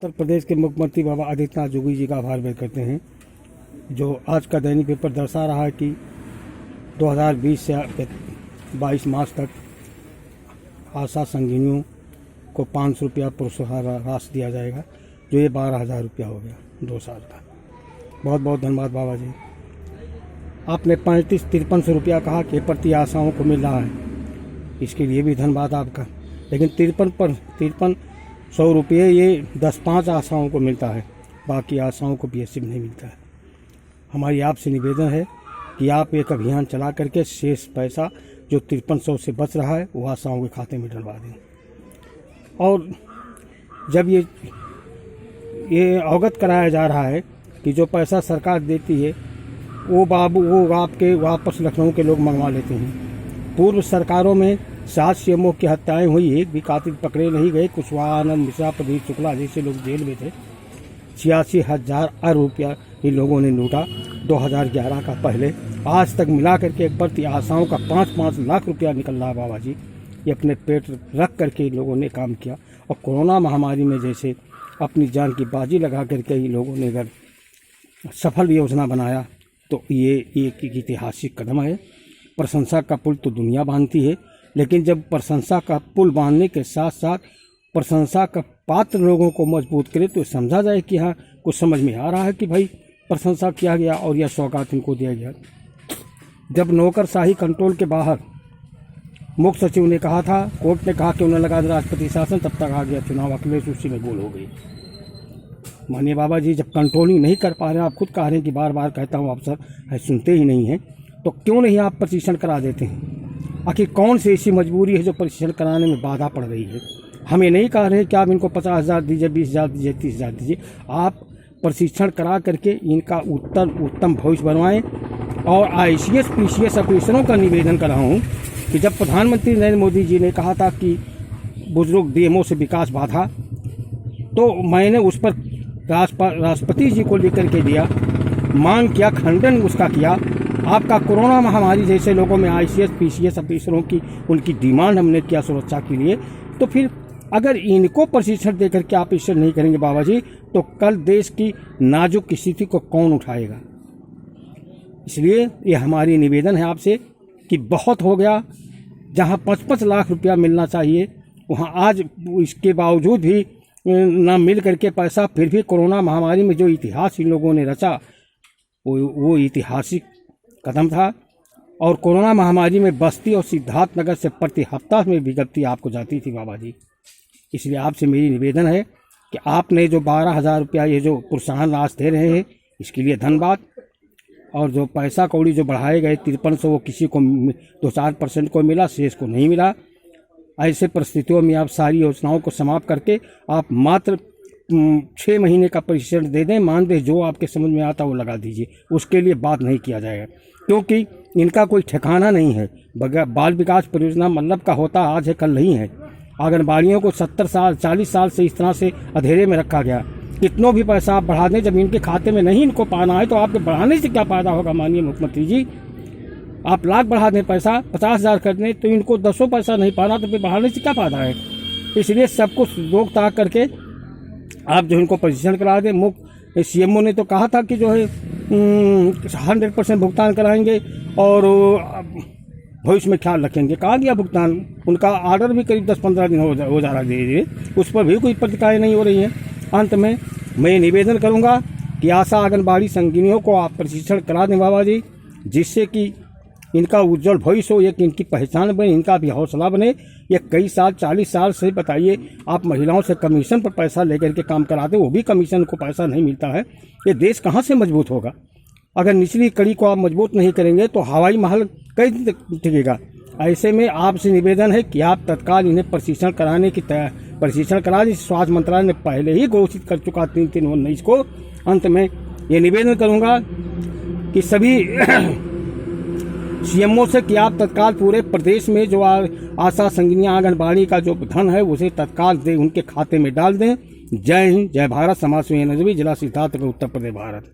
उत्तर प्रदेश के मुख्यमंत्री बाबा आदित्यनाथ जोगी जी का आभार व्यक्त करते हैं, जो आज का दैनिक पेपर दर्शा रहा है कि 2020 से 22 मार्च तक आशा संगिनियों को 500 रुपया प्रोत्साहन राशि दिया जाएगा, जो ये 12,000 रुपया हो गया 2 साल का। बहुत बहुत धन्यवाद बाबा जी। आपने 3500-5300 रुपया कहा कि प्रति आशाओं को मिल रहा है, इसके लिए भी धन्यवाद आपका। लेकिन 5300 रुपये ये 10-5 आशाओं को मिलता है, बाकी आशाओं को बीएससी में नहीं मिलता है। हमारी आपसे निवेदन है कि आप एक अभियान चला करके शेष पैसा जो 5300 से बच रहा है वो आशाओं के खाते में डलवा दें। और जब ये अवगत कराया जा रहा है कि जो पैसा सरकार देती है वो आपके वापस लखनऊ के लोग मंगवा लेते हैं। पूर्व सरकारों में 7 सीएमओ की हत्याएं हुई, एक भी कातिल पकड़े नहीं गए। कुशवाहा, आनंद मिश्रा, प्रदीप शुक्ला जैसे लोग जेल में थे। 86,000 अरब रुपया इन लोगों ने लूटा 2011 का। पहले आज तक मिला करके एक प्रति आशाओं का 5-5 लाख रुपया निकल रहा है बाबा जी। ये अपने पेट रख करके इन लोगों ने काम किया। और कोरोना महामारी में जैसे अपनी जान की बाजी लगा करके इन लोगों ने अगर सफल योजना बनाया तो ये एक ऐतिहासिक कदम है। प्रशंसा का पुल तो दुनिया बांधती है, लेकिन जब प्रशंसा का पुल बांधने के साथ साथ प्रशंसा का पात्र लोगों को मजबूत करे तो समझा जाए कि हाँ कुछ समझ में आ रहा है कि भाई प्रशंसा किया गया और यह सौगात इनको दिया गया। जब नौकरशाही कंट्रोल के बाहर मुख्य सचिव ने कहा था, कोर्ट ने कहा कि उन्हें लगा राष्ट्रपति शासन, तब तक आ गया चुनाव, अखिलेश उसी में गोल हो गई। मानिए बाबा जी, जब कंट्रोलिंग नहीं कर पा रहे, आप खुद कह रहे हैं कि बार बार कहता हूँ अफसर है सुनते ही नहीं हैं, तो क्यों नहीं आप प्रशिक्षण करा देते हैं? आखिर कौन सी ऐसी मजबूरी है जो प्रशिक्षण कराने में बाधा पड़ रही है? हम ये नहीं कह रहे कि आप इनको 50,000 दीजिए, 20,000 दीजिए, 30,000 दीजिए। आप प्रशिक्षण करा करके इनका उत्तम भविष्य बनवाएं। और ICS PCS ऑफिसरों का निवेदन कर रहा हूँ कि जब प्रधानमंत्री नरेंद्र मोदी जी ने कहा था कि बुजुर्ग DMO से विकास बाधा, तो मैंने उस पर राष्ट्रपति जी को लेकर के दिया, मांग किया, खंडन उसका किया। आपका कोरोना महामारी जैसे लोगों में ICS PCS ऑफिसरों की उनकी डिमांड हमने किया सुरक्षा के लिए, तो फिर अगर इनको प्रशिक्षण देकर के आप इससे नहीं करेंगे बाबा जी, तो कल देश की नाजुक स्थिति को कौन उठाएगा? इसलिए ये हमारी निवेदन है आपसे कि बहुत हो गया। जहां 5-5 लाख रुपया मिलना चाहिए वहां आज इसके बावजूद भी ना मिल करके पैसा, फिर भी कोरोना महामारी में जो इतिहास इन लोगों ने रचा वो ऐतिहासिक कदम था। और कोरोना महामारी में बस्ती और सिद्धार्थनगर से प्रति हफ्ता में विज्ञप्ति आपको जाती थी बाबा जी। इसलिए आपसे मेरी निवेदन है कि आपने जो 12,000 रुपया ये जो प्रोत्साहन राशि दे रहे हैं इसके लिए धन्यवाद। और जो पैसा कौड़ी जो बढ़ाए गए 5300, वो किसी को 2-4% को मिला, शेष को नहीं मिला। ऐसे परिस्थितियों में आप सारी योजनाओं को समाप्त करके आप मात्र 6 महीने का प्रशिक्षण दे दें, मान दें जो आपके समझ में आता वो लगा दीजिए, उसके लिए बात नहीं किया जाएगा, क्योंकि इनका कोई ठिकाना नहीं है। बाल विकास परियोजना मतलब का होता आज है कल नहीं है। आंगनबाड़ियों को 70 साल 40 साल से इस तरह से अंधेरे में रखा गया। कितनों भी पैसा आप बढ़ा दें, जब इनके खाते में नहीं इनको पाना है तो आपके बढ़ाने से क्या फायदा होगा? माननीय मुख्यमंत्री जी, आप लाख बढ़ा दें पैसा, 50,000 कर दें, तो इनको 10 पैसा नहीं पाना, तो फिर बढ़ाने से क्या फायदा है? इसलिए सब कुछ रोक ताक करके आप जो इनको प्रशिक्षण करा दें। मुख्य CMO ने तो कहा था कि जो है 100% भुगतान कराएंगे और भविष्य में ख्याल रखेंगे। कहा गया भुगतान, उनका ऑर्डर भी करीब 10-15 दिन हो जा रहा है, उस पर भी कोई प्रतिक्रिया नहीं हो रही है। अंत में मैं निवेदन करूंगा कि आशा आंगनबाड़ी संगिनियों को आप प्रशिक्षण करा दें बाबा जी, जिससे कि इनका उज्जवल भविष्य हो, एक इनकी पहचान बने, इनका भी हौसला बने। ये कई साल 40 साल से बताइए आप महिलाओं से कमीशन पर पैसा लेकर के काम कराते, वो भी कमीशन को पैसा नहीं मिलता है। ये देश कहाँ से मजबूत होगा? अगर निचली कड़ी को आप मजबूत नहीं करेंगे तो हवाई महल कई दिन तक टिकेगा। ऐसे में आपसे निवेदन है कि आप तत्काल इन्हें प्रशिक्षण कराने की प्रशिक्षण करा दें। स्वास्थ्य मंत्रालय ने पहले ही घोषित कर चुका 3/3/19 को। अंत में ये निवेदन करूंगा कि सभी CMO से कि आप तत्काल पूरे प्रदेश में जो आशा संगिनियां आंगनबाड़ी का जो धन है उसे तत्काल दे उनके खाते में डाल दें। जय हिंद, जय भारत। समाज सेवी नजवी, जिला सिद्धार्थनगर, उत्तर प्रदेश, भारत।